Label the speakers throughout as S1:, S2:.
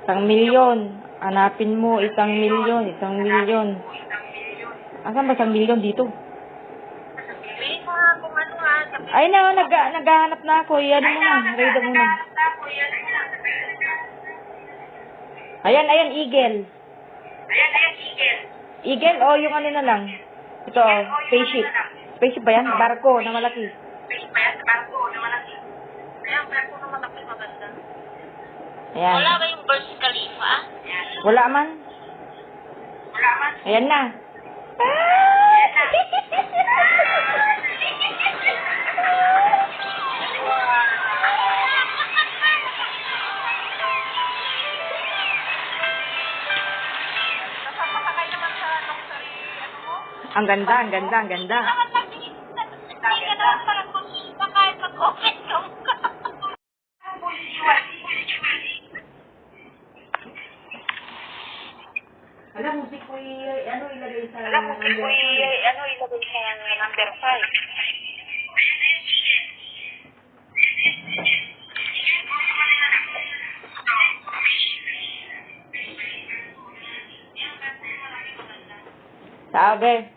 S1: 1,000,000. Hanapin mo 1,000,000. 1,000,000. Asan ba 1,000,000 dito?
S2: Sabihin mo nga kung ano nga.
S1: Ay na, naghahanap na ako. Iyan mo na. Read mo na. Ayan, eagle. Eagle o yung ano na lang. Ito, spaceship. Spaceship ba yan? Barko na malaki.
S2: Ayan, barko na malaki maganda.
S1: Ayan.
S2: Wala ba yung Burj Khalifa?
S1: Wala man. Ayan na.
S2: Napapakakay naman sa luxury, ano mo?
S1: Ang ganda, ang ganda, ang ganda.
S2: Hindi ka naman parang konsista kahit mag-open ka.
S1: Alam, musik ko ilagay sa...
S2: Ilagay sa number 5.
S1: Sabi.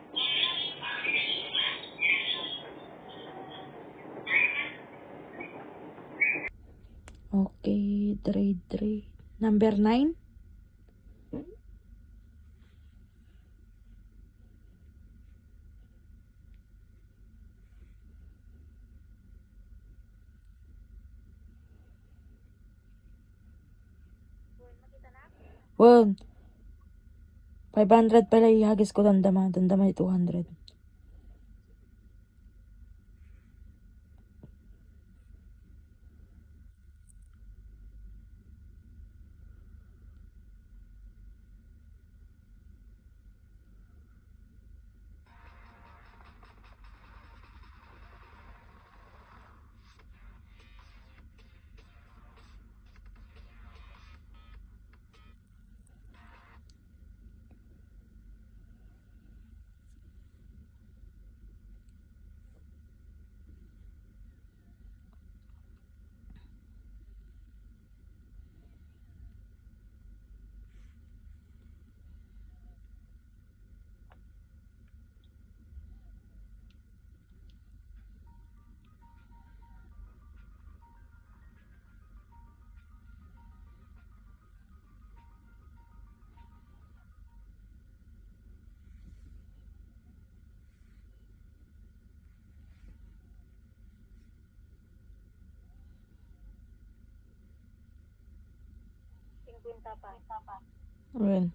S1: Okay, trade. Number 9. Well, 500 pala ihagis ko dandama 200. Well.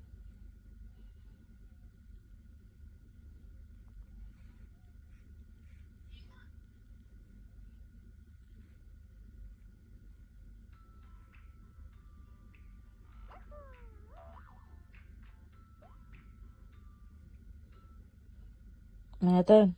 S1: Ano ito?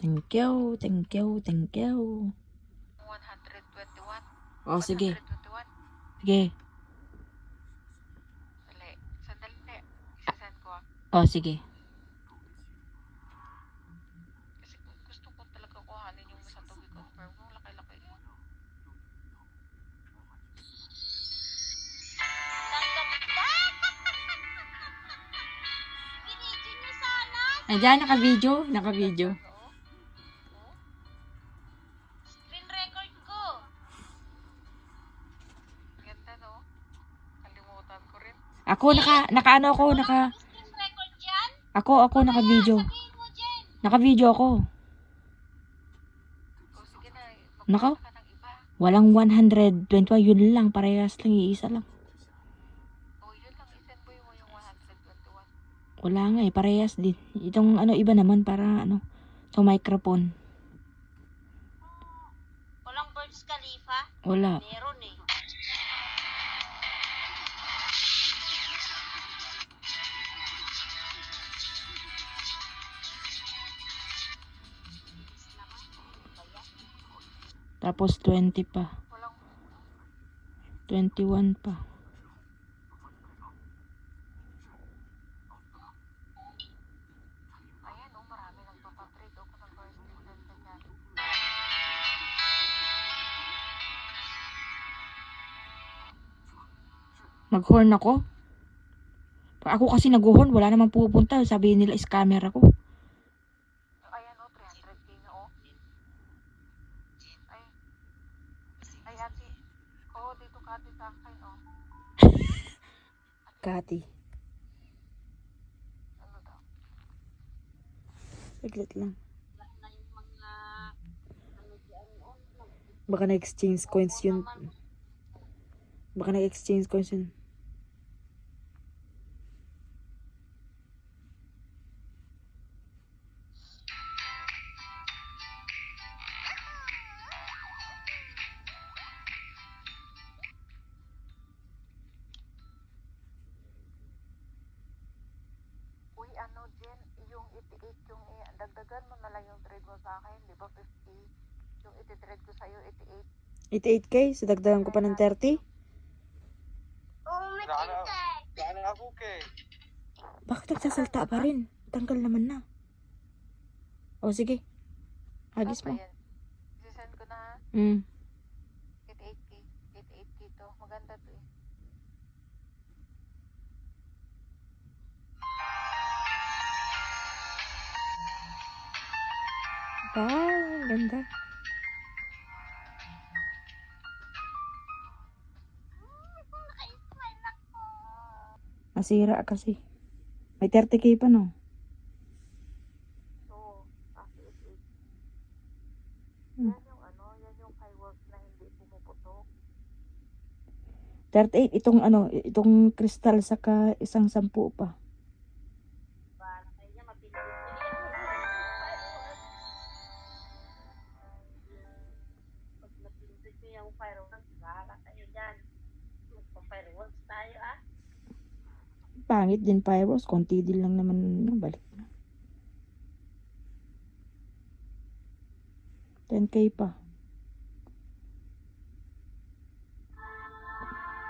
S1: Thank you.
S2: 121.
S1: Oh, sige.
S2: 121.
S1: Sige.
S2: Sandali. Isasend ko.
S1: Oh, sige.
S2: Kasi gusto ko talaga kuhanin yung sa tubig ko. Pero ang laki-laki. Binidyo niyo sana.
S1: Ayan, naka-video.
S2: Screen record ko. Ganda no? Kalimutan
S1: Ako, naka-ano ako, ako, naka-video. Naka-video ako.
S2: O sige na,
S1: Nako,
S2: magkita ka ng iba.
S1: walang 121, yun lang, parehas lang, iisa lang.
S2: O yun lang, isend mo yung 121.
S1: Wala nga eh, parehas din. Itong ano, iba naman, para ano, itong microphone.
S3: Walang Burj Khalifa?
S1: Wala.
S3: Meron eh.
S1: Tapos 20 pa.
S2: Walang,
S1: 21 pa.
S2: ayan o, marami nagpapatrade o kung nag-birthday din ganyan.
S1: Nag-horn ako. Pag ako kasi nag-horn, wala namang pupunta. Sabi nila, scammer ako.
S2: Ayan o, 300k na o. Ay ate. Oo, dito ka ate sa akin o.
S1: Kati.
S2: Ano daw?
S1: Saglit lang.
S3: Na yung mga ano diyan on.
S1: Baka na-exchange coins yun. Baka na-exchange coins yun.
S2: Uy, ano Jen, yung 88 yung dagdagan mo na lang yung trade mo sa akin, di ba 50? Yung iti-trade ko sa'yo, 88.
S1: 88k, so dagdagan ko pa ng 30.
S3: Oh, may tintay.
S1: Bakit nagsasalta pa rin? Tanggal naman na. O sige. Agis mo.
S2: Ayan. Isisend ko na ha. 88k. 88k to. Maganda to eh.
S1: Wow, ganda.
S3: Naka-smile ako.
S1: Masira kasi. May 30k pa no?
S2: So, kasi 88.
S1: Hmm.
S2: Yan yung ano, yan yung fireworks na hindi pumuputok.
S1: 38, itong kristal saka isang 10 pa.
S3: Para kanya mapindot niya. Pag napindot niya yung fireworks, bahala kayo dyan. Magpa-fireworks tayo ah.
S1: Pangit din fireworks, konti din lang naman balik na. 10k pa.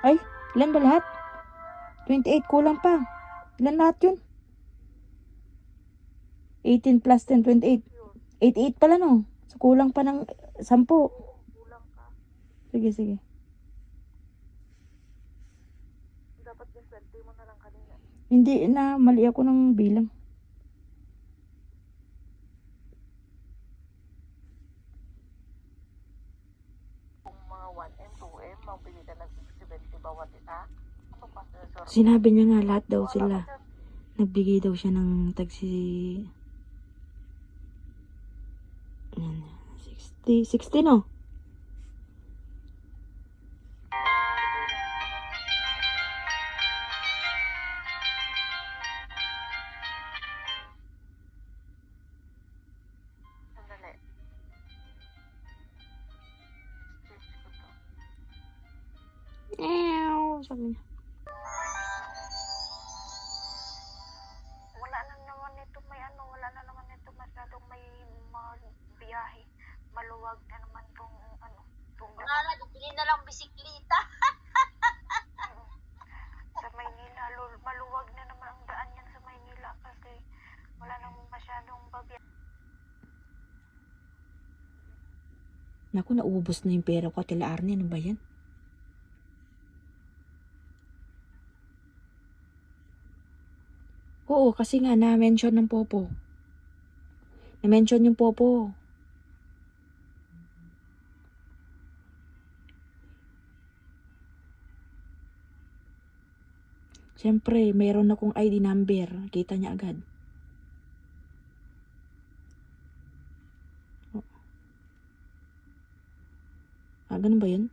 S1: Ay, ilan ba lahat? 28, kulang pa. Ilan lahat yun? 18 plus 10, 28. 88 pala no? So, kulang pa ng 10.
S2: Kulang ka.
S1: Sige, sige.
S2: Dapat yung swerte mo na lang kanina.
S1: Hindi na, mali ako ng bilang.
S2: Kung mga 1M, 2M, mabili ka ng 60-20 bawat isa. Ano pa sa sorry?
S1: Sinabi niya nga lahat daw sila. Nagbigay daw siya ng tagsi... 60 no?
S2: Sandali. Exchange ko to.
S1: Sabi niya.
S2: Wala na naman ito may ano, wala na naman ito masyadong may mga biyahe. Maluwag na naman tong ano, tong
S3: Wala na, bili na lang bisikleta.
S2: sa Maynila, maluwag na naman ang daan yan sa Maynila kasi wala nang masyadong babiyahe.
S1: Naku, naubos na yung pera ko, Tila Arne. Ano ba yan? Oo, kasi nga, na-mention ng Popo. Na-mention yung Popo. Siyempre, mayroon akong ID number. Kita niya agad. Ganun ba yun?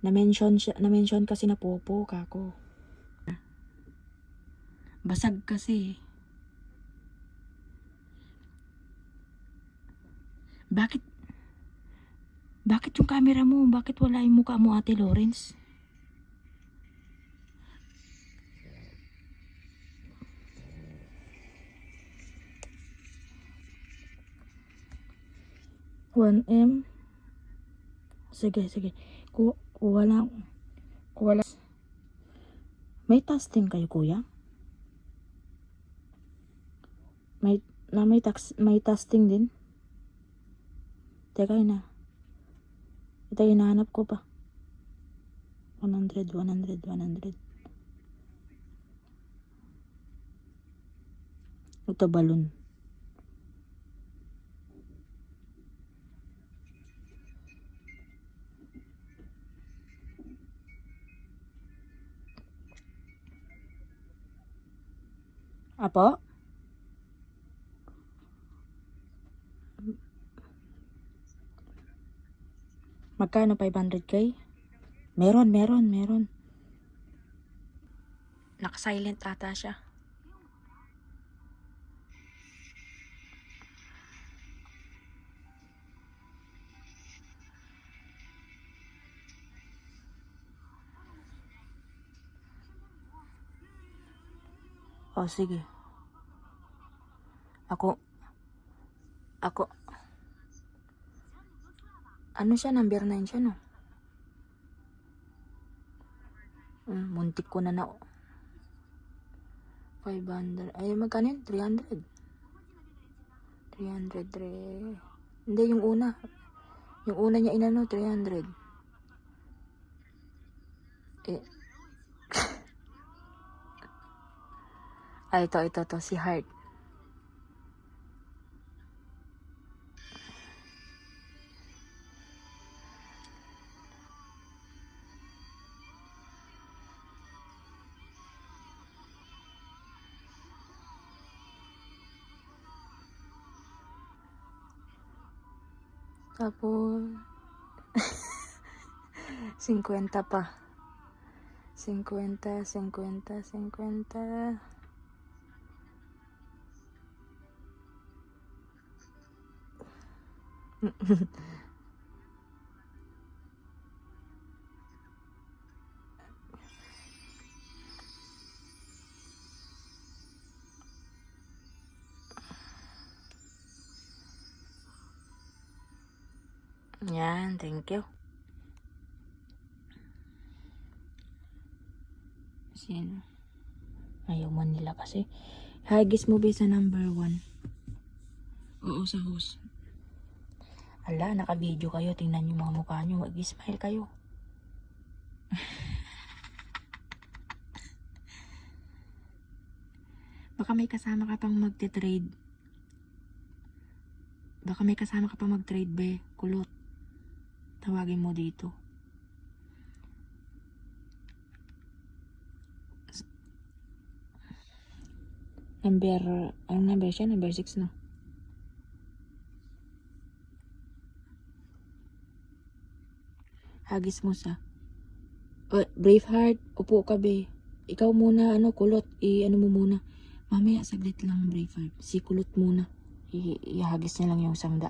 S1: Na-mention kasi na Popo, kako. Basag kasi. Bakit yung camera mo? Bakit wala yung mukha mo, Ate Lawrence? $1M. Sige. Kuha lang. May testing kayo, kuya? May testing din? Teka na. Ito hinahanap ko pa. 100. Ito balon. Apo? Magkano? 500k? Meron. Naka-silent ata siya. Oh, sige. Ako. Ano siya? Number 9 siya, no? Muntik ko na 500. Ay, magkano yun? 300. Hindi, yung una. Yung una niya inano, 300. Ito, si Heart. Tapos, 50 pa. 50. Yan, thank you. Sino? Ayaw man nila kasi. Hagis mo ba sa number 1? Oo, sa host. Ala, naka-video kayo. Tingnan yung mga mukha nyo. Mag-smile kayo. Baka may kasama ka pang magte-trade. Be. Kulot. Tawagin mo dito. Ang number siya? Number 6 na. Hagis mo sa. Braveheart, upo ka be. Ikaw muna, kulot. Ano mo muna. Mamaya, saglit lang, Braveheart. Si kulot muna. Ihagis niya lang yung 100.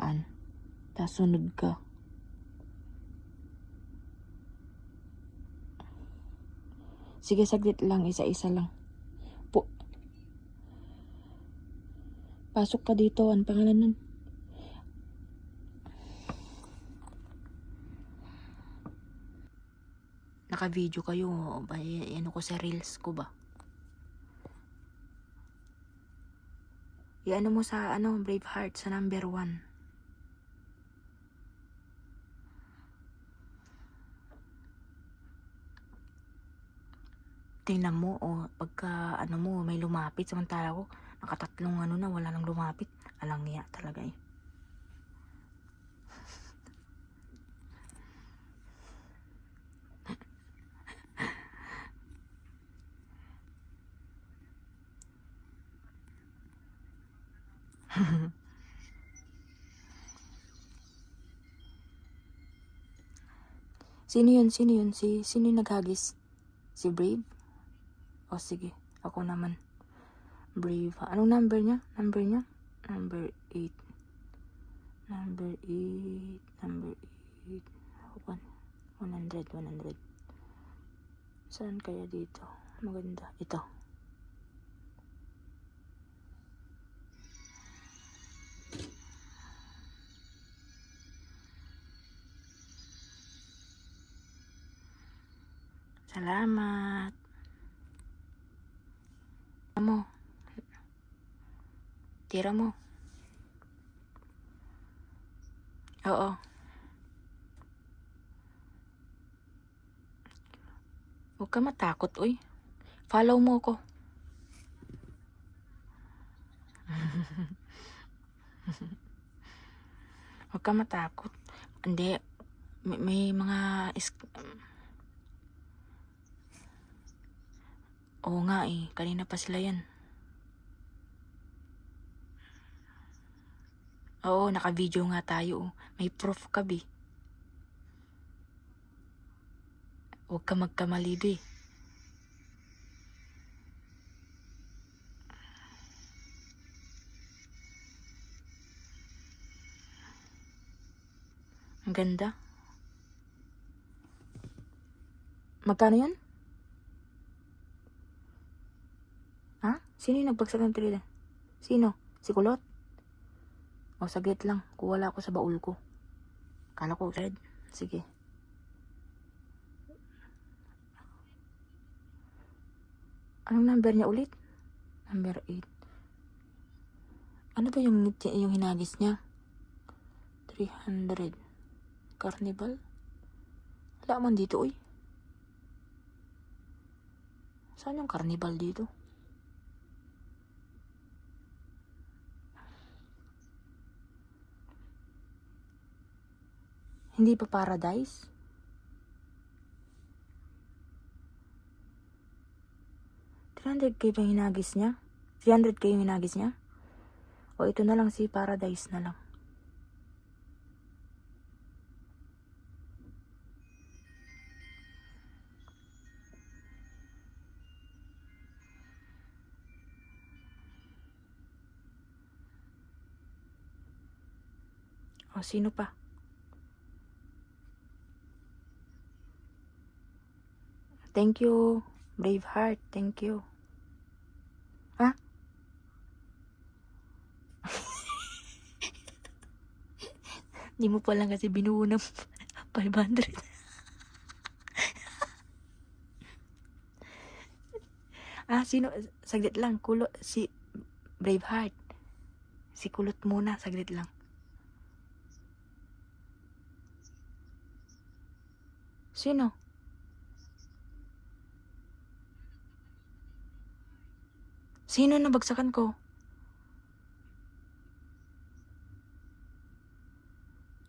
S1: Tapos sunod ka. Sige, saglit lang. Isa-isa lang. Pasok ka dito. Ano pangalan nun? Naka-video kayo. Ano ko sa reels ko ba? Iano mo sa Braveheart sa number 1. Tingnan mo, pagka may lumapit, samantala ko, nakatatlong na, wala nang lumapit. Alang niya talaga eh. Sino yun? Sino yun? Sino yung naghagis? Si Brave? O sige, ako naman. Brave. Anong number niya? Number niya? Number 8. Number 8. Number 8. 100. Saan kaya dito? Maganda. Ito. Salamat. Mo. Tira mo. Oo. Huwag ka matakot, uy. Follow mo ko. Huwag ka matakot. Hindi. May mga... Oo nga eh. Kanina pa sila yan. Oo, naka-video nga tayo. May proof ka, bi. Huwag ka magkamali, bi. Ang ganda. Magkano yan? Ha? Sino yung nagbagsak ng trailer? Sino? Si Kulot? O, saglit lang. Kuwala ako sa baul ko. Kala ko, red. Sige. Anong number niya ulit? Number 8. Ano ba yung hinagis niya? 300. Carnival? Wala man dito, uy. Saan yung carnival dito? Hindi pa paradise? $300K ba yung hinagis niya? 300K yung hinagis niya? O ito na lang si paradise na lang. O sino pa? Thank you, Braveheart. Thank you. Ha? Di mo pa lang kasi binuo ng 500. Sino? Saglit lang. Si Braveheart. Si Kulot muna. Saglit lang. Sino? Sino nabagsakan ko?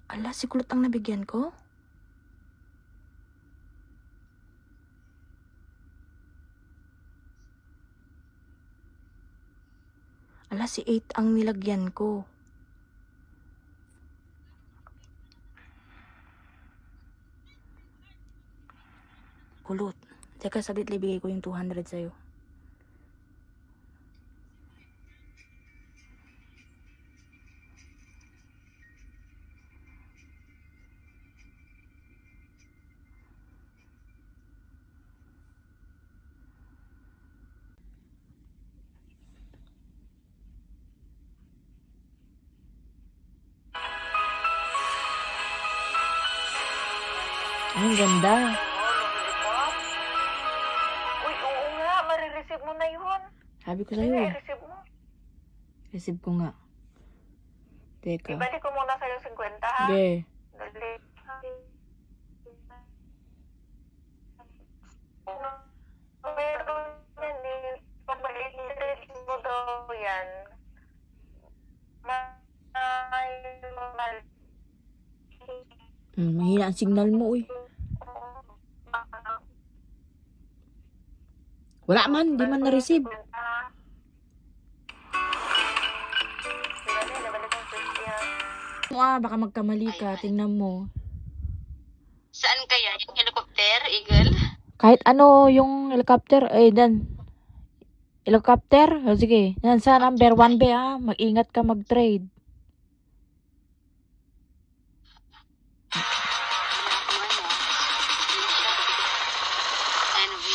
S1: Ala, si Kulot ang nabigyan ko? Ala, si 8 ang nilagyan ko. Kulot. Teka, saglit lang, ibigay ko yung 200 sa'yo. Ay, ang ganda.
S2: Uy, oo nga, marireceive mo na yun.
S1: Sabi ko
S2: Sige,
S1: sa'yo eh.
S2: i-receive mo.
S1: Receive ko nga. Teka.
S2: Ibalik ko muna sa'yo 50, ha?
S1: Okay.
S2: Dali. Meron yan eh. Pag ma-interest mo daw yan,
S1: Mahina ang signal mo, uy. Wala man, di man na-receive. mo baka magkamali ka. Tingnan mo.
S4: Saan kaya? Yung helicopter, Eagle?
S1: Kahit ano yung helicopter, dan. Helicopter? O sige. Yan sa number 1 be mag-ingat ka mag-trade.
S4: Ano, B?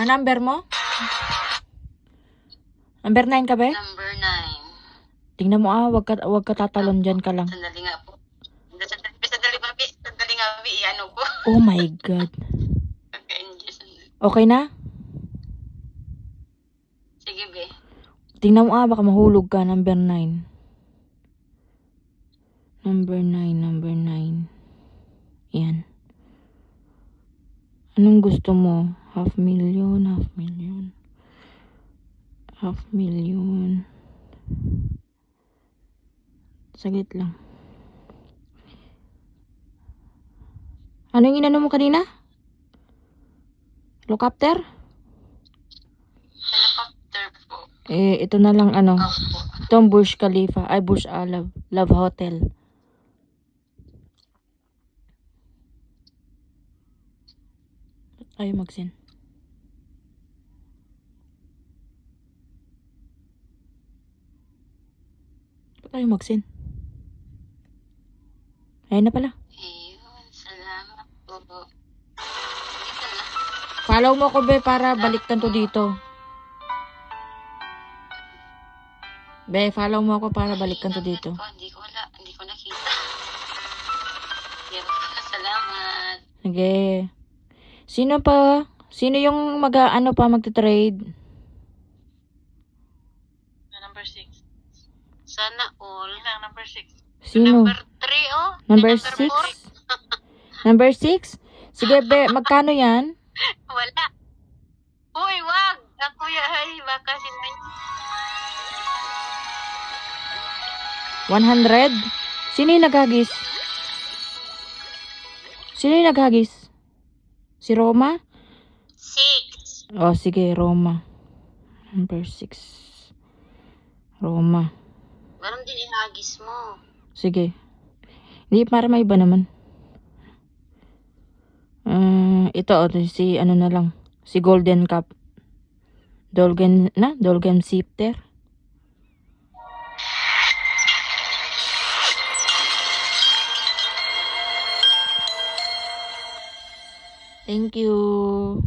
S1: Number mo? Number 9 ka be?
S4: Number 9.
S1: Tingnan mo wag ka tatalon dyan ka lang.
S4: Sandali nga po. Sandali nga, B. Ano po?
S1: Oh my God.
S4: Pagka-enjoy, sandali.
S1: Okay na?
S4: Sige, B.
S1: Tingnan mo baka mahulog ka. Number 9. Number 9. Yan. Anong gusto mo? 500,000. 500,000. Saglit lang. Ano yung inano mo kanina? Helicopter?
S4: Helicopter po.
S1: Ito na lang
S4: Opo.
S1: Itong Burj Khalifa. Ay, Burj Love Hotel. Ayaw mag-send. Ba't ayaw mag-send? Ayun na pala.
S4: Ayun, salamat po. Ito na.
S1: Follow mo ko be para baliktad to dito. Be, follow mo ako para balikan to dito.
S4: Hindi ko nakita. Salamat.
S1: Sige. Sino pa? Sino yung magte-trade?
S3: Number 6.
S4: Sana all.
S3: Number 6.
S1: Sino?
S4: Number 3, oh.
S1: Number
S4: Number
S1: 6? Number 6? Sige, be, magkano yan?
S4: Wala. Uy, wag. Ako ay baka si
S1: 100? Sino yung naghagis? Si Roma?
S4: 6.
S1: Oh, sige, Roma. Number 6. Roma.
S4: Meron din ihagis mo.
S1: Sige. Hindi, para may iba naman. Ito, si ano na lang. Si Golden Cup. Dolgen Sifter. Thank you.